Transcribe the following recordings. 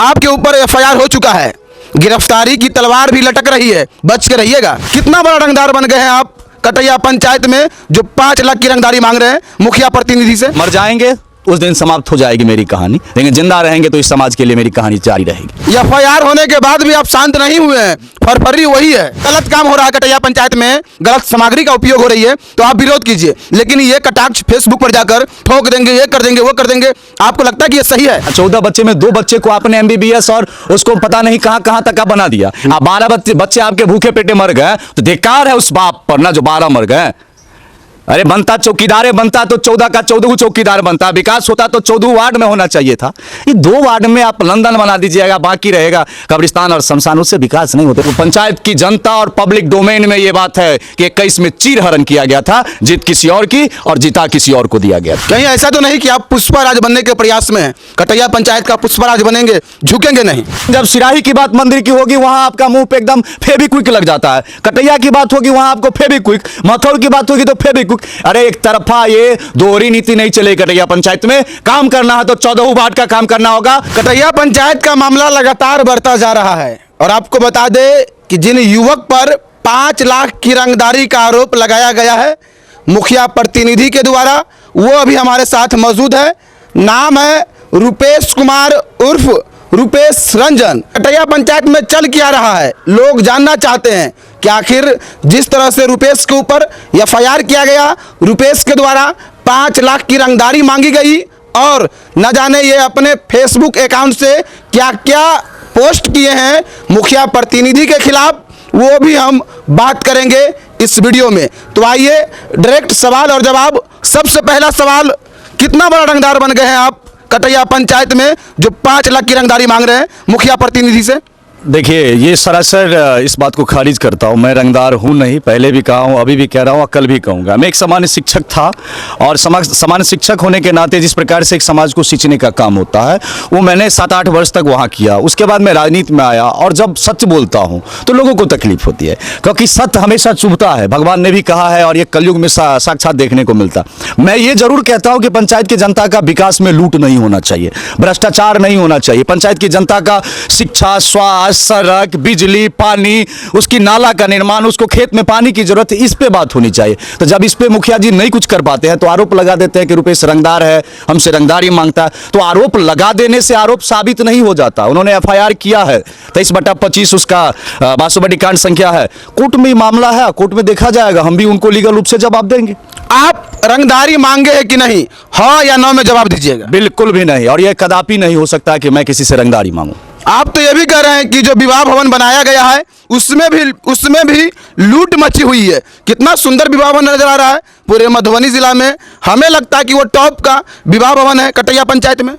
आपके ऊपर एफआईआर हो चुका है, गिरफ्तारी की तलवार भी लटक रही है, बच के रहिएगा। कितना बड़ा रंगदार बन गए हैं आप कटैया पंचायत में, जो 5 लाख की रंगदारी मांग रहे हैं मुखिया प्रतिनिधि से। मर जाएंगे उस दिन समाप्त हो जाएगी मेरी कहानी, लेकिन जिंदा रहेंगे तो इस समाज के लिए मेरी कहानी जारी रहेगी। एफआईआर होने के बाद भी आप शांत नहीं हुए हैं, फरफरी वही है। गलत काम हो रहा है कटैया पंचायत में, गलत सामग्री का उपयोग हो रही है, तो आप विरोध कीजिए। लेकिन ये कटाक्ष फेसबुक पर जाकर ठोक देंगे, ये कर देंगे, वो कर देंगे, आपको लगता है कि ये सही है? 14 बच्चे में 2 बच्चे को आपने MBBS और उसको पता नहीं कहां कहां तक का बना दिया। 12 बच्चे आपके भूखे पेटे मर गए, तो धिक्कार है उस बाप पर ना जो 12 मर गए। अरे बनता चौकीदार बनता तो 14 का 14 चौकीदार बनता, विकास होता तो 14 वार्ड में होना चाहिए था। ये 2 वार्ड में आप लंदन बना दीजिएगा, बाकी रहेगा कब्रिस्तान और शमशान, उससे विकास नहीं होता। तो पंचायत की जनता और पब्लिक डोमेन में ये बात है कि 21 में चीरहरण किया गया था, जीत किसी और की और जीता किसी और को दिया गया। कहीं ऐसा तो नहीं कि आप पुष्पराज बनने के प्रयास में हैं, कटैया पंचायत का पुष्पराज बनेंगे, झुकेंगे नहीं? जब सिराही की बात मंदिर की होगी वहां आपका मुंह पे एकदम फेविक्विक लग जाता है, कटैया की बात होगी वहां आपको फेविक्विक, मथौर की बात होगी तो फेविक्विक। अरे एक तरफा ये दोहरी नीति नहीं चलेगी कटैया पंचायत में। काम करना है तो 14 वार्ड का काम करना होगा। कटैया पंचायत का मामला लगातार बढ़ता जा रहा है और आपको बता दें कि जिन युवक पर 5 लाख की रंगदारी का आरोप लगाया गया है मुखिया प्रतिनिधि के द्वारा, वो अभी हमारे साथ मौजूद है। नाम है रुपेश कुमार उर्फ रुपेश रंजन। कटैया पंचायत में चल क्या रहा है, लोग जानना चाहते हैं कि आखिर जिस तरह से रुपेश के ऊपर एफआईआर किया गया, रुपेश के द्वारा 5 लाख की रंगदारी मांगी गई और न जाने ये अपने फेसबुक अकाउंट से क्या क्या पोस्ट किए हैं मुखिया प्रतिनिधि के खिलाफ, वो भी हम बात करेंगे इस वीडियो में। तो आइए डायरेक्ट सवाल और जवाब। सबसे पहला सवाल, कितना बड़ा रंगदार बन गए हैं आप कटैया पंचायत में, जो 5 लाख की रंगदारी मांग रहे हैं मुखिया प्रतिनिधि से? देखिए, ये सरासर इस बात को खारिज करता हूँ। मैं रंगदार हूँ नहीं, पहले भी कहा हूँ, अभी भी कह रहा हूँ और कल भी कहूँगा। मैं एक सामान्य शिक्षक था और सामान्य शिक्षक होने के नाते जिस प्रकार से एक समाज को सींचने का काम होता है वो मैंने 7-8 वर्ष तक वहाँ किया। उसके बाद मैं राजनीति में आया और जब सच बोलता हूँ तो लोगों को तकलीफ होती है, क्योंकि सत्य हमेशा चुभता है। भगवान ने भी कहा है और ये कलयुग में साक्षात देखने को मिलता। मैं ये जरूर कहता हूँ कि पंचायत की जनता का विकास में लूट नहीं होना चाहिए, भ्रष्टाचार नहीं होना चाहिए। पंचायत की जनता का शिक्षा, स्वास्थ्य, सड़क, बिजली, पानी, उसकी नाला का निर्माण, उसको खेत में पानी की जरूरत है, इस पे बात होनी चाहिए। तो जब इस पे मुखिया जी नहीं कुछ कर पाते हैं तो आरोप लगा देते हैं कि रुपेश रंगदार है, हमसे रंगदारी मांगता है। तो आरोप लगा देने से आरोप साबित नहीं हो जाता। उन्होंने एफआईआर किया है, 23/25 उसका 62 कांड संख्या है, कोर्ट में मामला है, कोर्ट में देखा जाएगा, हम भी उनको लीगल रूप से जवाब देंगे। आप रंगदारी मांगे है कि नहीं, हाँ या ना में जवाब दीजिएगा। बिल्कुल भी नहीं, और यह कदापि नहीं हो सकता कि मैं किसी से रंगदारी मांगूं। आप तो ये भी कह रहे हैं कि जो विवाह भवन बनाया गया है उसमें भी लूट मची हुई है। कितना सुंदर विवाह भवन नजर आ रहा है पूरे मधुबनी जिला में। हमें लगता है कि वो टॉप का विवाह भवन है कटैया पंचायत में।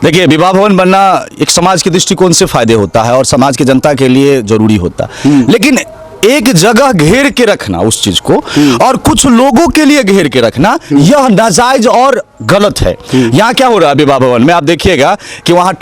देखिए, विवाह भवन बनना एक समाज के दृष्टिकोण से फायदे होता है और समाज की जनता के लिए जरूरी होता है, लेकिन एक जगह घेर के रखना उस चीज को और कुछ लोगों के लिए घेर के रखना, यह नाजायज और गलत है। यहाँ क्या हो रहा है विवाह भवन में, आप देखिएगा कि वहाँ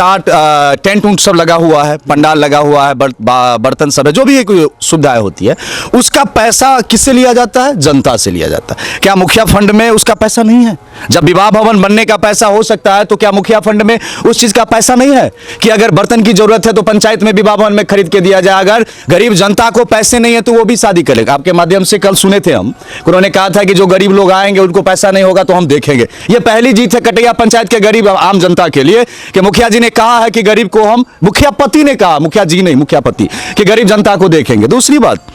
टेंट उंट सब लगा हुआ है, पंडाल लगा हुआ है, बर्तन सब है, जो भी एक सुविधाएं होती है, उसका पैसा किससे लिया जाता है? जनता से लिया जाता है। क्या मुखिया फंड में उसका पैसा नहीं है? जब विवाह भवन बनने का पैसा हो सकता है तो क्या मुखिया फंड में उस चीज का पैसा नहीं है कि अगर बर्तन की जरूरत है तो पंचायत में विवाह भवन में खरीद के दिया जाए? अगर गरीब जनता को पैसे नहीं है तो वो भी शादी करेगा। आपके माध्यम से कल सुने थे हम, उन्होंने कहा था कि जो गरीब लोग आएंगे उनको पैसा नहीं होगा तो हम देखेंगे। ये पहली जीत है कटैया पंचायत के गरीब आम जनता के लिए कि मुखिया जी ने कहा है कि गरीब को हम, मुखिया पति ने कहा, मुखिया जी नहीं, मुखिया पति, कि गरीब जनता को देखेंगे। दूसरी बात,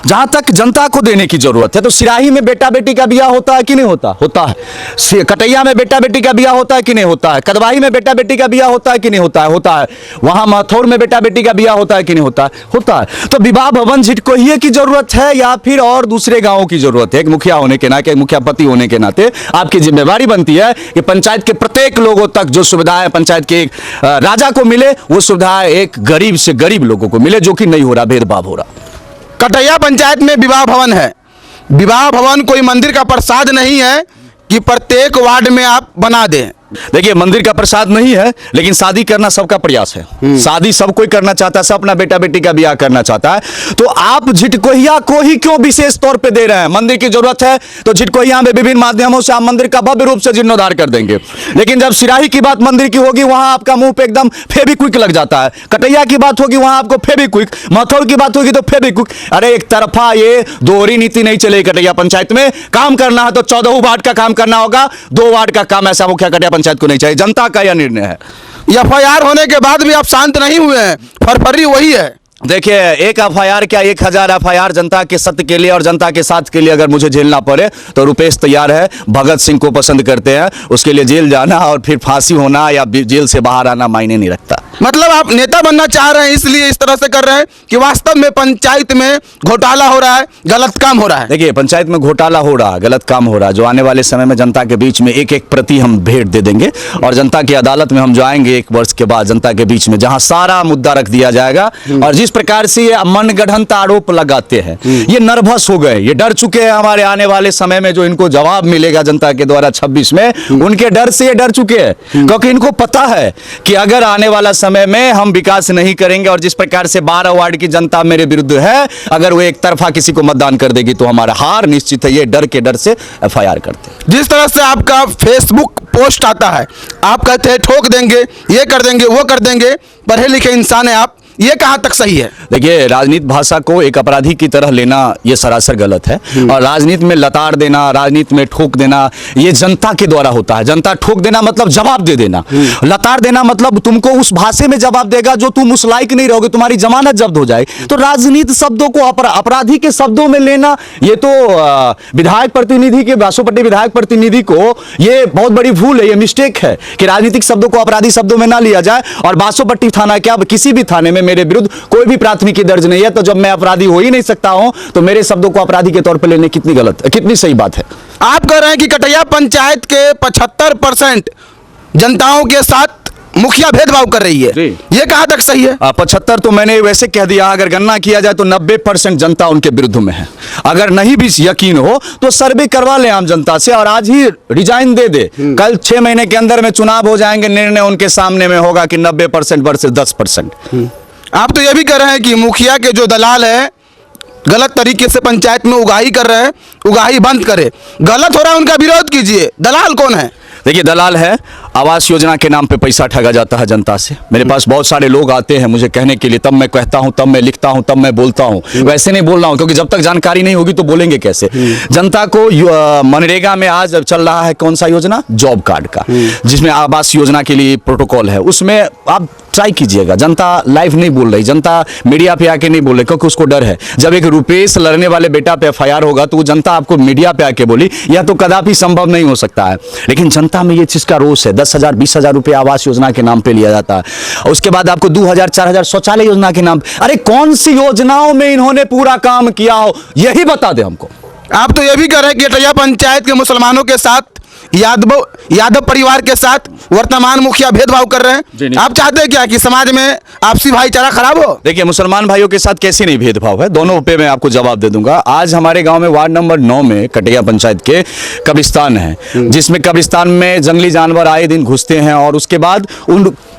जहां तक जनता को देने की जरूरत है तो सिराही में बेटा बेटी का ब्याह होता है कि नहीं होता? होता है। कटैया में बेटा बेटी का ब्याह होता है कि नहीं होता है? कदवाही में बेटा बेटी का ब्याह होता है कि नहीं होता है? होता है। वहां मथौर में बेटा बेटी का ब्याह होता है कि नहीं होता है? होता है। तो विवाह भवन झिटकोहिए की जरूरत है या फिर और दूसरे गांवों की जरूरत है? एक मुखिया होने के नाते, मुखिया पति होने के नाते आपकी जिम्मेवारी बनती है कि पंचायत के प्रत्येक लोगों तक जो सुविधाएं पंचायत के एक राजा को मिले वो सुविधाएं एक गरीब से गरीब लोगों को मिले, जो कि नहीं हो रहा, भेदभाव हो रहा। कटैया पंचायत में विवाह भवन है। विवाह भवन कोई मंदिर का प्रसाद नहीं है कि प्रत्येक वार्ड में आप बना दें। देखिए, मंदिर का प्रसाद नहीं है, लेकिन शादी करना सबका प्रयास है। शादी सब कोई करना चाहता है, सब अपना बेटा बेटी का ब्याह करना चाहता है। तो आप झिटकोहिया को ही क्यों विशेष तौर पे दे रहे हैं? मंदिर की जरूरत है तो झिटकोहिया में विभिन्न माध्यमों से आप मंदिर का भव्य रूप से जीर्णोद्धार कर देंगे। लेकिन जब सिराही की बात मंदिर की होगी, वहां आपका मुंह पे एकदम फेविक्विक लग जाता है। कटैया की बात होगी, वहां आपको फेविक्विक, मथौर की बात होगी तो फेविक्विक। अरे एक तरफा ये दोहरी नीति नहीं चलेगी कटैया पंचायत में। काम करना है तो 14 वार्ड का काम करना होगा, 2 वार्ड का काम ऐसा मुखिया कटैया पंचायत को नहीं चाहिए। जनता का यह निर्णय है। एफआईआर होने के बाद भी आप शांत नहीं हुए हैं, फरफरी वही है। देखिए, एक एफआईआर क्या 1000 एफआईआर जनता के सत्य के लिए और जनता के साथ के लिए अगर मुझे झेलना पड़े तो रुपेश तैयार है। भगत सिंह को पसंद करते हैं, उसके लिए जेल जाना और फिर फांसी होना या जेल से बाहर आना मायने नहीं रखता। मतलब आप नेता बनना चाह रहे हैं, इसलिए इस तरह से कर रहे हैं कि वास्तव में पंचायत में घोटाला हो रहा है, गलत काम हो रहा है। देखिए, पंचायत में घोटाला हो रहा है, गलत काम हो रहा है, जो आने वाले समय में जनता के बीच में एक एक प्रति हम भेंट दे देंगे और जनता की अदालत में हम जाएंगे 1 वर्ष के बाद जनता के बीच में, जहां सारा मुद्दा रख दिया जाएगा। और जिस प्रकार से ये मनगढ़ंत आरोप लगाते हैं, ये नर्वस हो गए, ये डर चुके हैं हमारे आने वाले समय में जो इनको जवाब मिलेगा जनता के द्वारा 26 में, उनके डर से ये डर चुके हैं। क्योंकि इनको पता है कि अगर आने वाला समय में हम विकास नहीं करेंगे और जिस प्रकार से 12 वार्ड की जनता मेरे विरुद्ध है, अगर वो एक तरफा किसी को मतदान कर देगी तो हमारा हार निश्चित है। ये डर के डर से एफआईआर करते हैं। जिस तरह से आपका फेसबुक पोस्ट आता है, आप कहते हैं ठोक देंगे, ये कर देंगे, वो कर देंगे, पढ़े लिखे इंसान है आप, ये कहां तक सही है? देखिए, राजनीति भाषा को एक अपराधी की तरह लेना ये सरासर गलत है। और राजनीति में लताड़ देना, राजनीति में ठोक देना, ये जनता के द्वारा होता है। जनता ठोक देना मतलब जवाब दे देना, लताड़ देना मतलब तुमको उस भाषा में जवाब देगा जो तुम उस लायक नहीं रहोगे, तुम्हारी जमानत जब्त हो जाएगी। तो राजनीति शब्दों को अपराधी के शब्दों में लेना, ये तो विधायक प्रतिनिधि के, बासोपट्टी विधायक प्रतिनिधि को ये बहुत बड़ी भूल है, ये मिस्टेक है कि राजनीतिक शब्दों को अपराधी शब्दों में ना लिया जाए। और बासोपट्टी थाना क्या, किसी भी थाने में मेरे विरुद्ध कोई भी प्राथमिकी दर्ज नहीं है, तो जब मैं अपराधी हो ही नहीं सकता हूं तो मेरे शब्दों को अपराधी के तौर पर लेने कितनी गलत, कितनी सही बात है। आप कह रहे हैं कि कटैया पंचायत के 75% जनताओं के साथ मुखिया भेदभाव कर रही है, ये कहां तक सही है? 75 तो मैंने वैसे कह दिया, अगर गणना किया जाए तो 90% जनता उनके विरुद्ध में है। अगर नहीं भी यकीन हो तो सर्वे करवा ले आम जनता से और आज ही रिजाइन दे दे। कल 6 महीने के अंदर में चुनाव हो जाएंगे, निर्णय उनके सामने में होगा कि 90% वर्सेस 10%। आप तो ये भी कह रहे हैं कि मुखिया के जो दलाल है गलत तरीके से पंचायत में उगाही कर रहे हैं, उगाही बंद करे। गलत हो रहा है, उनका विरोध कीजिए। दलाल कौन है? देखिए, दलाल है, आवास योजना के नाम पे पैसा ठगा जाता है जनता से। मेरे पास बहुत सारे लोग आते हैं मुझे कहने के लिए, तब मैं कहता हूं, तब मैं लिखता हूं, तब मैं बोलता हूं। वैसे नहीं बोल रहा हूं, क्योंकि जब तक जानकारी नहीं होगी तो बोलेंगे कैसे। जनता को मनरेगा में आज चल रहा है कौन सा योजना, जॉब कार्ड का, जिसमें आवास योजना के लिए प्रोटोकॉल है, उसमें आप ट्राई कीजिएगा। जनता लाइव नहीं बोल रही, जनता मीडिया पे आके नहीं बोल रही, क्योंकि उसको डर है। जब एक रुपेश लड़ने वाले बेटा पे एफआईआर होगा तो जनता आपको मीडिया पे आके बोली, यह तो कदापि संभव नहीं हो सकता है। लेकिन जनता में ये चीज का रोष है। 10,000 20,000 रुपए आवास योजना के नाम पे लिया जाता है, उसके बाद आपको 2,000 4,000 शौचालय योजना के नाम। अरे कौन सी योजनाओं में इन्होंने पूरा काम किया हो, यही बता दे हमको। आप तो ये भी कह रहे हैं कि कटैया पंचायत के मुसलमानों के साथ, यादव परिवार के साथ वर्तमान मुखिया भेदभाव कर रहे हैं। आप चाहते हैं क्या कि समाज में आपसी भाईचारा खराब हो? देखिए, मुसलमान भाइयों के साथ कैसे नहीं भेदभाव है, दोनों पे मैं आपको जवाब दे दूंगा। आज हमारे गांव में वार्ड नंबर 9 में कटैया पंचायत के कब्रिस्तान है, जिसमें कब्रिस्तान में जंगली जानवर आए दिन घुसते हैं और उसके बाद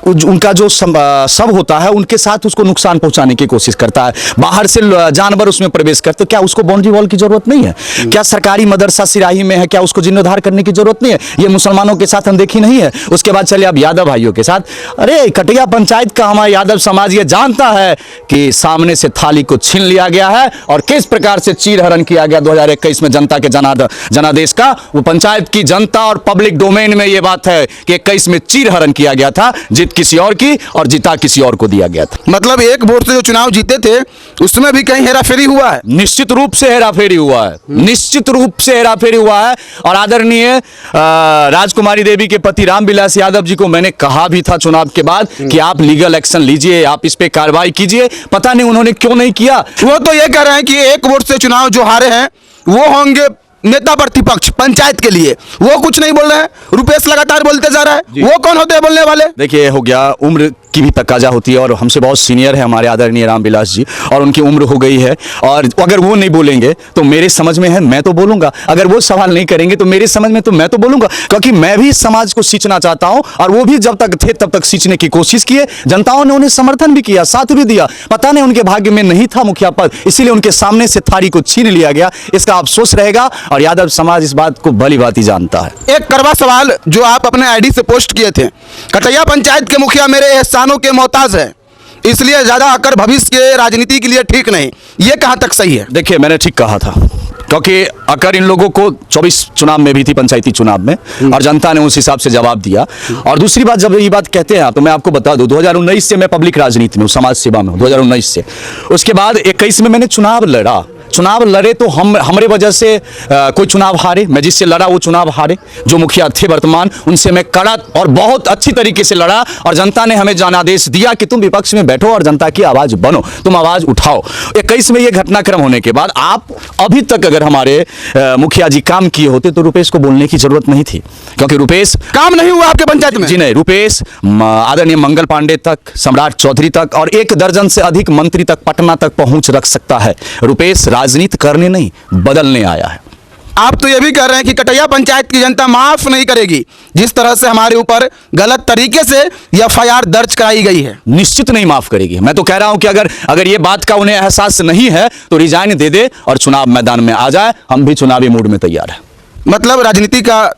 उनका जो शव होता है उनके साथ उसको नुकसान पहुंचाने की कोशिश करता है। बाहर से जानवर उसमें प्रवेश करते, क्या उसको बाउंड्री वॉल की जरूरत नहीं है? क्या सरकारी मदरसा सिराही में है, क्या उसको जीर्णोद्धार करने की जरूरत नहीं है? ये मुसलमानों के साथ अनदेखी नहीं है। उसके बाद चलिए अब यादव भाइयों के साथ। अरे कटैया पंचायत का हमारा यादव समाज ये जानता है कि सामने से थाली को छीन लिया गया है और किस प्रकार से चीरहरण किया गया 2021 में जनता के जनादेश का। वो पंचायत की जनता और पब्लिक डोमेन में ये बात है कि 21 में चीरहरण किया गया था, जीत किसी और की और जीता किसी और को दिया गया था। मतलब एक वोट से जो चुनाव जीते थे उसमें भी कहीं हेराफेरी हुआ है? निश्चित रूप से हेराफेरी हुआ है, निश्चित रूप से हेराफेरी हुआ है। और आदरणीय राजकुमारी देवी के पति रामविलास यादव जी को मैंने कहा भी था चुनाव के बाद कि आप लीगल एक्शन लीजिए, आप इस पे कार्रवाई कीजिए। पता नहीं उन्होंने क्यों नहीं किया। वो तो ये कह रहे हैं कि एक वोट से चुनाव जो हारे हैं वो होंगे नेता प्रतिपक्ष पंचायत के लिए, वो कुछ नहीं बोल रहे हैं। रुपेश लगातार बोलते जा रहा है, वो कौन होते हैं बोलने वाले? देखिए, हो गया उम्र की भी तकाजा होती है, और हमसे बहुत सीनियर है हमारे आदरणीय रामविलास जी, और उनकी उम्र हो गई है, और अगर वो नहीं बोलेंगे तो मेरे समझ में है मैं तो बोलूंगा, अगर वो सवाल नहीं करेंगे तो मेरे समझ में तो मैं तो बोलूंगा, क्योंकि मैं भी समाज को सींचना चाहता हूं, और वो भी जब तक थे तब तक सींचने की कोशिश किए, जनताओं ने उन्हें समर्थन भी किया, साथ भी दिया। पता नहीं उनके भाग्य में नहीं था मुखिया पद, इसीलिए उनके सामने से थारी को छीन लिया गया, इसका अफसोस रहेगा, और यादव समाज इस बात को भली भांति जानता है। एक कड़वा सवाल जो आप अपने आईडी से पोस्ट किए थे, कटैया पंचायत के मुखिया मेरे एहसानों के मोहताज है, इसलिए ज्यादा आकर भविष्य के राजनीति के लिए ठीक नहीं, ये कहां तक सही है? देखिए, मैंने ठीक कहा था, क्योंकि अकर इन लोगों को 24 चुनाव में भी थी, पंचायती चुनाव में, और जनता ने उस हिसाब से जवाब दिया। और दूसरी बात, जब ये बात कहते हैं तो मैं आपको बता दूं, 2019 से मैं पब्लिक राजनीति में हूं, समाज सेवा में हूं, 2019 से। उसके बाद 21 में मैंने चुनाव लड़े तो हमारे वजह से कोई चुनाव हारे, मैं जिससे लड़ा वो चुनाव हारे, जो मुखिया थे वर्तमान, उनसे मैं कड़ा और बहुत अच्छी तरीके से लड़ा, और जनता ने हमें जनादेश दिया कि तुम विपक्ष में बैठो और जनता की आवाज बनो, तुम आवाज उठाओ। 21 में ये घटनाक्रम होने के बाद आप अभी तक अगर हमारे मुखिया जी काम किए होते तो रुपेश को बोलने की जरूरत नहीं थी, क्योंकि रुपेश काम नहीं हुआ आपके पंचायत में? जी नहीं, रुपेश आदरणीय मंगल पांडे तक, सम्राट चौधरी तक, और 1 दर्जन से अधिक मंत्री तक, पटना तक पहुंच रख सकता है। रुपेश राजनीति करने नहीं, बदलने आया है। आप तो ये भी कह रहे हैं कि कटैया पंचायत की जनता माफ नहीं करेगी, जिस तरह से हमारे ऊपर गलत तरीके से एफआईआर दर्ज कराई गई है। निश्चित नहीं माफ करेगी। मैं तो कह रहा हूं कि अगर ये बात का उन्हें एहसास नहीं है तो रिजाइन दे दे और चुनाव मैदान में आ जाए, हम भी चुनावी मूड में तैयार हैं। मतलब राजनीति का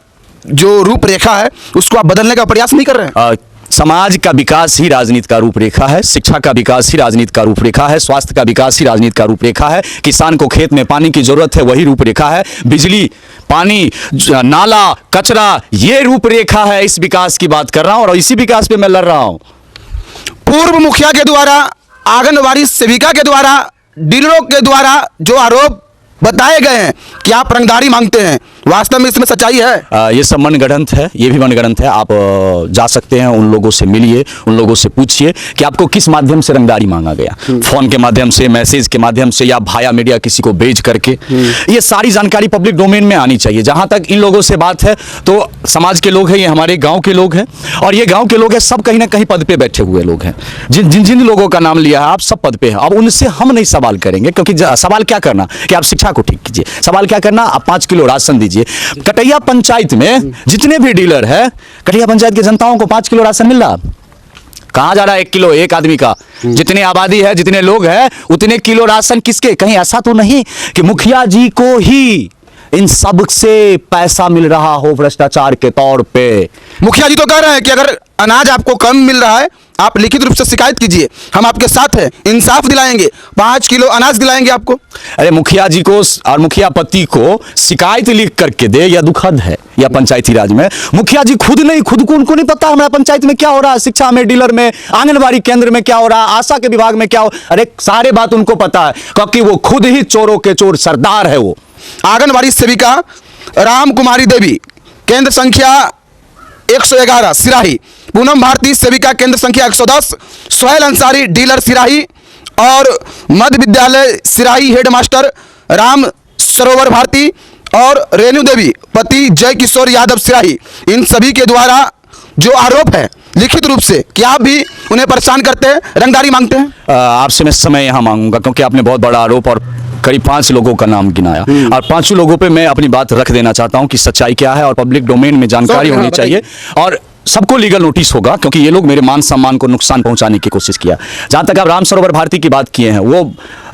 जो रूपरेखा है उसको आप बदलने का प्रयास नहीं कर रहे हैं? समाज का विकास ही राजनीति का रूपरेखा है, शिक्षा का विकास ही राजनीति का रूपरेखा है, स्वास्थ्य का विकास ही राजनीति का रूपरेखा है, किसान को खेत में पानी की जरूरत है वही रूपरेखा है, बिजली, पानी, नाला, कचरा, ये रूपरेखा है। इस विकास की बात कर रहा हूं और इसी विकास पे मैं लड़ रहा हूं। पूर्व मुखिया के द्वारा, आंगनबाड़ी सेविका के द्वारा, डीलरों के द्वारा जो आरोप बताए गए हैं कि आप रंगदारी मांगते हैं, वास्तव में इसमें सच्चाई है? ये सब मनगढ़ंत है, ये भी मनगढ़ंत है। आप जा सकते हैं, उन लोगों से मिलिए, उन लोगों से पूछिए कि आपको किस माध्यम से रंगदारी मांगा गया, फोन के माध्यम से, मैसेज के माध्यम से, या भाया मीडिया किसी को भेज करके। ये सारी जानकारी पब्लिक डोमेन में आनी चाहिए। जहां तक इन लोगों से बात है तो समाज के लोग हैं, ये हमारे गाँव के लोग हैं, और ये गाँव के लोग हैं, सब कहीं ना कहीं पद पे बैठे हुए लोग हैं। जिन लोगों का नाम लिया है आप, सब पद पे हैं। अब उनसे हम नहीं सवाल करेंगे, क्योंकि सवाल क्या करना कि आप शिक्षा को ठीक कीजिए, सवाल क्या करना आप 5 किलो राशन दीजिए। कटैया पंचायत में जितने भी डीलर है, कटैया पंचायत की जनताओं को 5 किलो राशन मिल रहा, कहां जा रहा है 1 किलो एक आदमी का? जितनी आबादी है, जितने लोग हैं, उतने किलो राशन किसके? कहीं ऐसा तो नहीं कि मुखिया जी को ही इन सब से पैसा मिल रहा हो भ्रष्टाचार के तौर पे? मुखिया जी तो कह रहे हैं कि अगर अनाज आपको कम मिल रहा है आप लिखित रूप से शिकायत कीजिए, हम आपके साथ हैं, इंसाफ दिलाएंगे, 5 किलो अनाज दिलाएंगे आपको। अरे मुखिया जी को और मुखिया पति को शिकायत लिख करके दे, या दुखद है या पंचायती राज में मुखिया जी खुद को उनको नहीं पता हमारा पंचायत में क्या हो रहा है, शिक्षा में, डीलर में, आंगनबाड़ी केंद्र में क्या हो रहा है, आशा के विभाग में क्या हो, अरे सारे बात उनको पता है, क्योंकि वो खुद ही चोरों के चोर सरदार है। वो आंगनबाड़ी सेविका राम कुमारी देवी, केंद्र संख्या 111 सिराही, पूनम भारती सेविका केंद्र संख्या 110, सोहेल अंसारी डीलर सिराही, और मध्य विद्यालय सिराही हेडमास्टर राम सरोवर भारती, और रेणु देवी पति जय किशोर यादव सिराही, इन सभी के द्वारा जो आरोप है लिखित रूप से कि आप भी उन्हें परेशान करते हैं, रंगदारी मांगते हैं। आपसे मैं समय यहाँ मांगूंगा, क्योंकि आपने बहुत बड़ा आरोप और करीब 5 लोगों का नाम गिनाया, और 5 लोगों पे मैं अपनी बात रख देना चाहता हूं कि सच्चाई क्या है, और पब्लिक डोमेन में जानकारी होनी चाहिए, और सबको लीगल नोटिस होगा, क्योंकि ये लोग मेरे मान सम्मान को नुकसान पहुंचाने की कोशिश किया। जहां तक आप राम सरोवर भारती की बात किए हैं, वो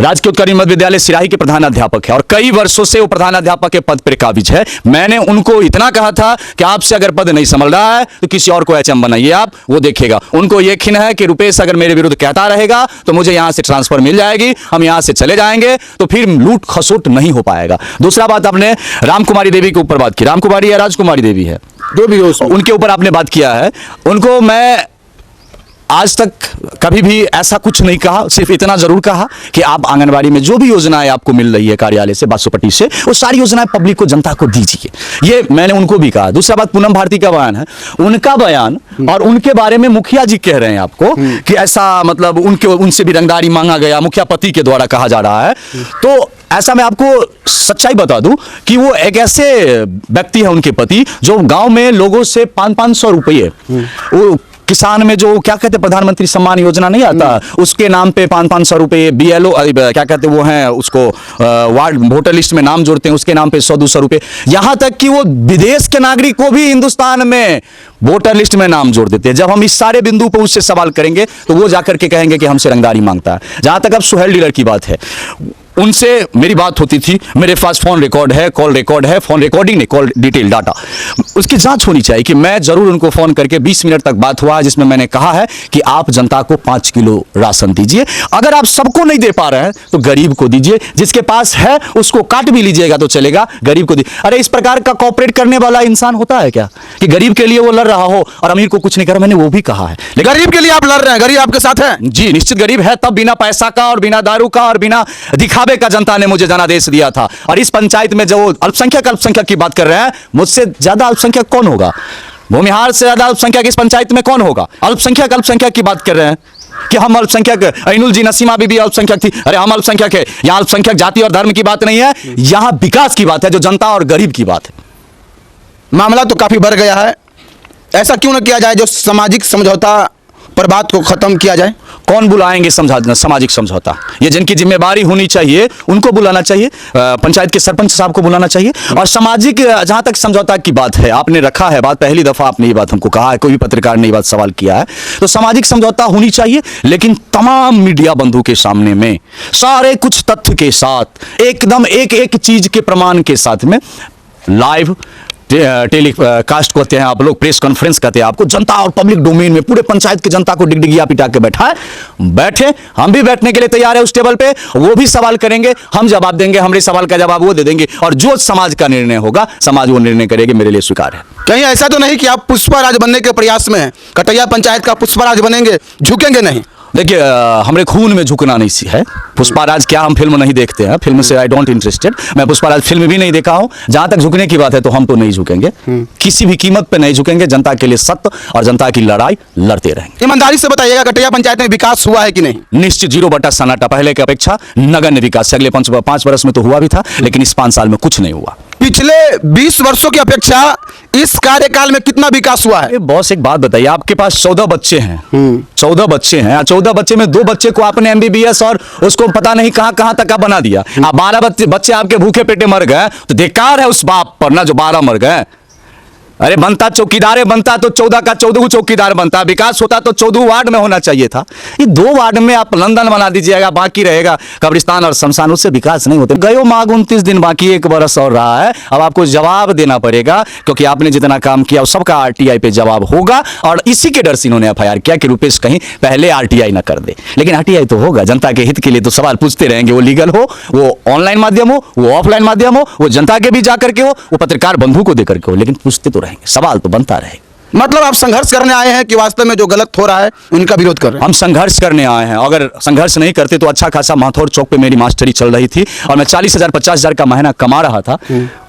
राजकीय उत्कर्ष मध्य विद्यालय सिराही के प्रधानाध्यापक है, और कई वर्षों से वो प्रधानाध्यापक के पद पर काबिज है। मैंने उनको इतना कहा था कि आपसे अगर पद नहीं संभल रहा है तो किसी और को एचएम बनाइए आप, वो देखेगा। उनको यकीन है कि रुपेश अगर मेरे विरुद्ध कहता रहेगा तो मुझे यहां से ट्रांसफर मिल जाएगी, हम यहां से चले जाएंगे, तो फिर लूट खसोट नहीं हो पाएगा। दूसरा बात, आपने राम कुमारी देवी के ऊपर बात की, राम कुमारी या राजकुमारी देवी है, जो भी हो, उनके ऊपर आपने बात किया है। उनको मैं आज तक कभी भी ऐसा कुछ नहीं कहा, सिर्फ इतना जरूर कहा कि आप आंगनबाड़ी में जो भी योजनाएं आपको मिल रही है कार्यालय से, बासोपट्टी से, वो सारी योजनाएं पब्लिक को, जनता को दीजिए, ये मैंने उनको भी कहा। दूसरा बात, पूनम भारती का बयान है, उनका बयान, और उनके बारे में मुखिया जी कह रहे हैं आपको कि ऐसा मतलब उनसे भी रंगदारी मांगा गया, मुखिया पति के द्वारा कहा जा रहा है। तो ऐसा मैं आपको सच्चाई बता दूं कि वो एक ऐसे व्यक्ति है, उनके पति, जो गांव में लोगों से 500-500 रुपये वो किसान में जो क्या कहते हैं प्रधानमंत्री सम्मान योजना नहीं आता, उसके नाम पे 500 रुपए, BLO क्या कहते हैं वो हैं उसको वार्ड वोटर लिस्ट में नाम जोड़ते हैं, उसके नाम पे 100-200 रुपए। यहां तक कि वो विदेश के नागरिक को भी हिंदुस्तान में वोटर लिस्ट में नाम जोड़ देते हैं। जब हम इस सारे बिंदु पर उससे सवाल करेंगे तो वो जाकर के कहेंगे कि हमसे रंगदारी मांगता है। जहां तक अब सुहेल डीलर की बात है, उनसे मेरी बात होती थी, मेरे पास फोन रिकॉर्ड है, कॉल रिकॉर्ड है, फोन रिकॉर्डिंग नहीं, कॉल डिटेल डाटा, उसकी जांच होनी चाहिए कि मैं जरूर उनको फोन करके 20 मिनट तक बात हुआ जिसमें मैंने कहा है कि आप जनता को 5 किलो राशन दीजिए। अगर आप सबको नहीं दे पा रहे हैं तो गरीब को दीजिए, जिसके पास है उसको काट भी लीजिएगा तो चलेगा, गरीब को दीजिए। अरे इस प्रकार का कॉपरेट करने वाला इंसान होता है क्या कि गरीब के लिए वो लड़ रहा हो और अमीर को कुछ नहीं कर रहा? मैंने वो भी कहा है, लेकिन गरीब के लिए आप लड़ रहे हैं, गरीब आपके साथ है। जी निश्चित गरीब है, तब बिना पैसा का और बिना दारू का और बिना दिखावे का जनता ने मुझे जनादेश दिया था। और इस पंचायत में जो अल्पसंख्यक की बात कर रहे हैं, मुझसे ज्यादा अल्पसंख्यक कौन होगा? भूमिहार से ज्यादा अल्पसंख्यक इस पंचायत में कौन होगा? अल्पसंख्यक की बात कर रहे हैं कि हम अल्पसंख्यक, ऐनुल जी नसीमा भी अल्पसंख्यक थी। अरे हम अल्पसंख्यक है। यहां अल्पसंख्यक जाति और धर्म की बात नहीं है, यहां विकास की बात है, जो जनता और गरीब की बात है। मामला तो काफी बढ़ गया है, ऐसा क्यों न किया जाए जो सामाजिक समझौता पर बात को खत्म किया जाए? कौन बुलाएंगे सामाजिक समझौता? ये जिनकी जिम्मेदारी होनी चाहिए उनको बुलाना चाहिए, पंचायत के सरपंच साहब को बुलाना चाहिए। और सामाजिक जहां तक समझौता की बात है, आपने रखा है बात, पहली दफा आपने ये बात हमको कहा है, कोई भी पत्रकार ने ये बात सवाल किया है, तो सामाजिक समझौता होनी चाहिए, लेकिन तमाम मीडिया बंधु के सामने में सारे कुछ तथ्य के साथ, एकदम एक एक चीज के प्रमाण के साथ में, लाइव टेलीकास्ट कहते हैं आप लोग, प्रेस कॉन्फ्रेंस कहते हैं आपको, जनता और पब्लिक डोमेन में पूरे पंचायत की जनता को डिगडिगिया पिटा के बैठे, हम भी बैठने के लिए तैयार है उस टेबल पे, वो भी सवाल करेंगे, हम जवाब देंगे, हमारे सवाल का जवाब वो दे देंगे, और जो समाज का निर्णय होगा समाज वो निर्णय करेगी, मेरे लिए स्वीकार है। कहीं ऐसा तो नहीं कि आप पुष्पराज बनने के प्रयास में हैं, कटैया पंचायत का पुष्पराज बनेंगे, झुकेंगे नहीं? देखिए हमारे खून में झुकना नहीं सी है। पुष्पराज क्या, हम फिल्म नहीं देखते हैं, फिल्म से आई डोंट इंटरेस्टेड, मैं पुष्पराज फिल्म भी नहीं देखा हूं। जहां तक झुकने की बात है तो हम तो नहीं झुकेंगे, किसी भी कीमत पे नहीं झुकेंगे, जनता के लिए सत्य और जनता की लड़ाई लड़ते रहेंगे। ईमानदारी से बताइएगा, कटैया पंचायत में विकास हुआ है कि नहीं? निश्चित 0/सन्नाटा, पहले की अपेक्षा नगण्य विकास। अगले 5 वर्ष में तो हुआ भी था, लेकिन इस 5 साल में कुछ नहीं हुआ। पिछले 20 वर्षों की अपेक्षा इस कार्यकाल में कितना विकास हुआ है? बॉस एक बात बताइए, आपके पास 14 बच्चे हैं, 14 बच्चे हैं, 14 बच्चे में 2 बच्चे को आपने MBBS और उसको पता नहीं कहां कहां तक का बना दिया। 12 बच्चे आपके भूखे पेटे मर गए, तो धिक्कार है उस बाप पर ना जो 12 मर गए। अरे बनता चौकीदार बनता तो 14 का 14 चौकीदार बनता, विकास होता तो 14 वार्ड में होना चाहिए था। ये 2 वार्ड में आप लंदन बना दीजिएगा, बाकी रहेगा कब्रिस्तान और शमशान, उससे विकास नहीं होते। गयो माघ 29 दिन बाकी, 1 बरस और रहा है। अब आपको जवाब देना पड़ेगा, क्योंकि आपने जितना काम किया सबका RTI पे जवाब होगा, और इसी के डर से इन्होंने FIR किया कि रुपेश कहीं पहले RTI ना कर दे। लेकिन RTI तो होगा, जनता के हित के लिए तो सवाल पूछते रहेंगे, वो लीगल हो, वो ऑनलाइन माध्यम हो, वो ऑफलाइन माध्यम हो, वो जनता के भी जाकर के हो, वो पत्रकार बंधु को देकर के हो, लेकिन पूछते तो सवाल तो बनता रहेगा। मतलब आप संघर्ष करने आए हैं कि वास्तव में जो गलत हो रहा है उनका विरोध कर रहे हैं? हम संघर्ष करने आए हैं। अगर संघर्ष नहीं करते तो अच्छा खासा माथौर चौक पे मेरी मास्टरी चल रही थी और मैं 40,000 50,000 का महीना कमा रहा था।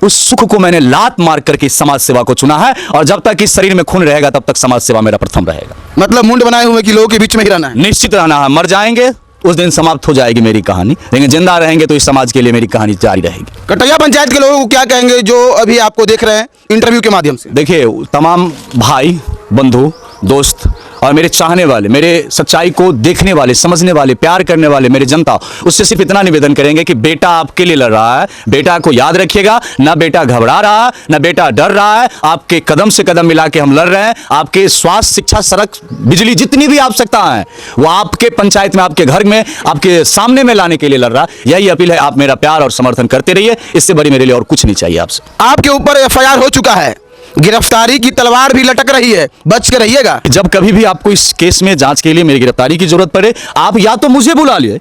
उस सुख को मैंने लात मार करके समाज सेवा को चुना है, और जब तक इस शरीर में खून रहेगा तब तक समाज सेवा मेरा प्रथम रहेगा। मतलब मुंड बनाए हुए कि लोगों के बीच में ही रहना है? निश्चित रहना है। मर जाएंगे उस दिन समाप्त हो जाएगी मेरी कहानी, लेकिन जिंदा रहेंगे तो इस समाज के लिए मेरी कहानी जारी रहेगी। कटैया पंचायत के लोगों को क्या कहेंगे जो अभी आपको देख रहे हैं इंटरव्यू के माध्यम से? देखिए तमाम भाई बंधु दोस्त और मेरे चाहने वाले, मेरे सच्चाई को देखने वाले, समझने वाले, प्यार करने वाले मेरे जनता, उससे सिर्फ इतना निवेदन करेंगे कि बेटा आपके लिए लड़ रहा है, बेटा को याद रखिएगा, ना बेटा घबरा रहा है, ना बेटा डर रहा है, आपके कदम से कदम मिला के हम लड़ रहे हैं। आपके स्वास्थ्य, शिक्षा, सड़क, बिजली, जितनी भी आवश्यकता है वो आपके पंचायत में, आपके घर में, आपके सामने में लाने के लिए लड़ रहा है। यही अपील है, आप मेरा प्यार और समर्थन करते रहिए, इससे बड़ी मेरे लिए और कुछ नहीं चाहिए आपसे। आपके ऊपर FIR हो चुका है, गिरफ्तारी की तलवार भी लटक रही है, बच के रहिएगा। जब कभी भी आपको इस केस में जांच के लिए मेरी गिरफ्तारी की जरूरत पड़े, आप या तो मुझे बुला लिए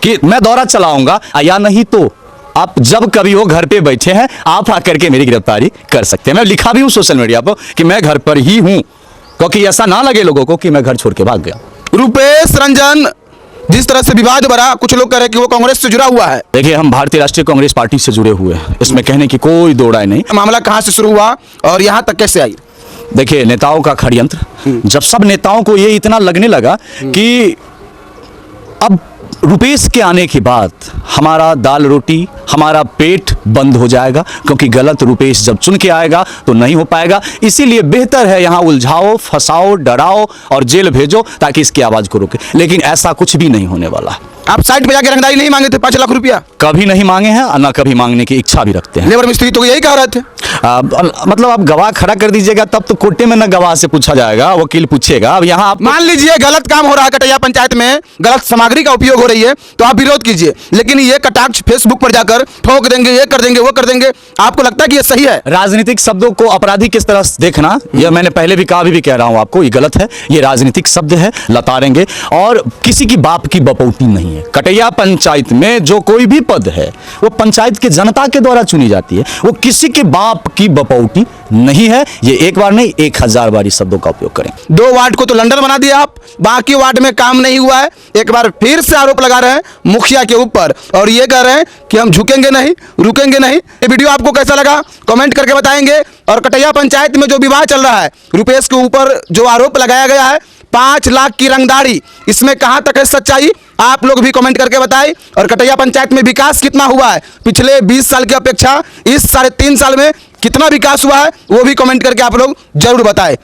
कि मैं दौरा चलाऊंगा, या नहीं तो आप जब कभी वो घर पे बैठे हैं आप आकर के मेरी गिरफ्तारी कर सकते हैं। मैं लिखा भी हूं सोशल मीडिया पर कि मैं घर पर ही हूं, क्योंकि ऐसा ना लगे लोगों को कि मैं घर छोड़ के भाग गया। रुपेश रंजन, जिस तरह से विवाद बढ़ा, कुछ लोग कह रहे हैं कि वो कांग्रेस से जुड़ा हुआ है। देखिए हम भारतीय राष्ट्रीय कांग्रेस पार्टी से जुड़े हुए हैं, इसमें कहने की कोई दो राय नहीं। मामला कहां से शुरू हुआ और यहां तक कैसे आई? देखिए नेताओं का षड्यंत्र, जब सब नेताओं को ये इतना लगने लगा कि अब रुपेश के आने के बाद हमारा दाल रोटी, हमारा पेट बंद हो जाएगा, क्योंकि गलत रुपेश जब चुन के आएगा तो नहीं हो पाएगा। इसीलिए बेहतर है यहाँ उलझाओ, फंसाओ, डराओ और जेल भेजो ताकि इसकी आवाज को रोके, लेकिन ऐसा कुछ भी नहीं होने वाला। आप साइट पे जाके रंगदारी नहीं मांगे थे 5 लाख रुपया? कभी नहीं मांगे हैं और ना कभी मांगने की इच्छा भी रखते हैं। लेबर मिस्त्री तो यही कह रहे थे। मतलब आप गवाह खड़ा कर दीजिएगा तब तो कोर्टे में ना गवाह से पूछा जाएगा, वकील पूछेगा। अब यहाँ आप मान लीजिए गलत काम हो रहा है कटैया पंचायत में, गलत सामग्री का उपयोग हो रही है, तो आप विरोध कीजिए, लेकिन ये कटाक्ष फेसबुक पर जाकर ठोक देंगे, ये कर देंगे, वो कर देंगे, आपको लगता है कि ये सही है? राजनीतिक शब्दों को अपराधी किस तरह से देखना, यह मैंने पहले भी कहा, अभी भी कह रहा हूं आपको, ये गलत है। ये राजनीतिक शब्द है, लताड़ेंगे, और किसी की बाप की बपौती नहीं है। कटैया पंचायत में जो कोई भी पद है वो पंचायत के जनता के द्वारा चुनी जाती है, वो किसी के बाप की बपौती नहीं है। ये एक बार नहीं 1000 बार इस शब्दों का उपयोग करें। 2 वार्ड को तो लंदन बना दिया आप, बाकी वार्ड में काम नहीं हुआ है। एक बार फिर से आरोप लगा रहे हैं मुखिया के ऊपर और ये कह रहे हैं कि हम झुकेंगे नहीं, रुकेंगे नहीं। ये वीडियो आपको कैसा लगा कमेंट करके बताएंगे। और कटैया पंचायत में जो विवाद चल रहा है, रुपेश के ऊपर जो आरोप लगाया गया है 5 लाख की रंगदारी, इसमें कहां तक है सच्चाई, आप लोग भी कमेंट करके बताएं। और कटैया पंचायत में विकास कितना हुआ है पिछले 20 साल की अपेक्षा इस 3.5 साल में कितना विकास हुआ है, वो भी कमेंट करके आप लोग जरूर बताएं।